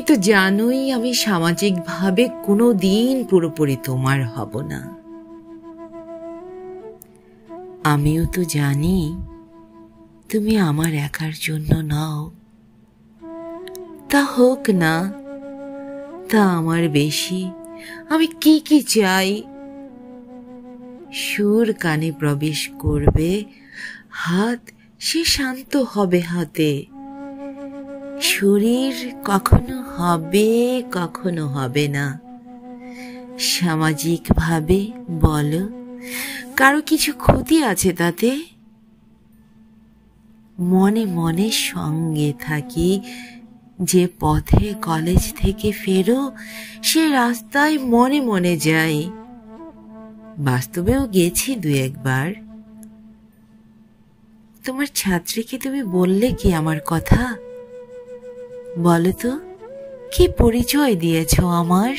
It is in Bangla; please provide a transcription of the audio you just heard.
তুমি তো জানোই আমি সামাজিকভাবে কোনোদিন পুরোপুরি তোমার হব না। আমিও তো জানি তুমি আমার একার জন্য নও। তা হোক না, তা আমার বেশি। আমি কি কি চাই? সুর কানে প্রবেশ করবে, হাত সে শান্ত হবে হাতে। শরীর কখনো হবে, কখনো হবে না। সামাজিকভাবে বলো, কারো কিছু ক্ষতি আছে তাতে? মনে মনে সঙ্গে থাকি, যে পথে কলেজ থেকে ফেরো সে রাস্তায় মনে মনে যাই। বাস্তবেও গেছি দু একবার। তোমার ছাত্রীকে তুমি বললে কি আমার কথা? বলো তো, কি পরিচয় দিয়েছ আমার?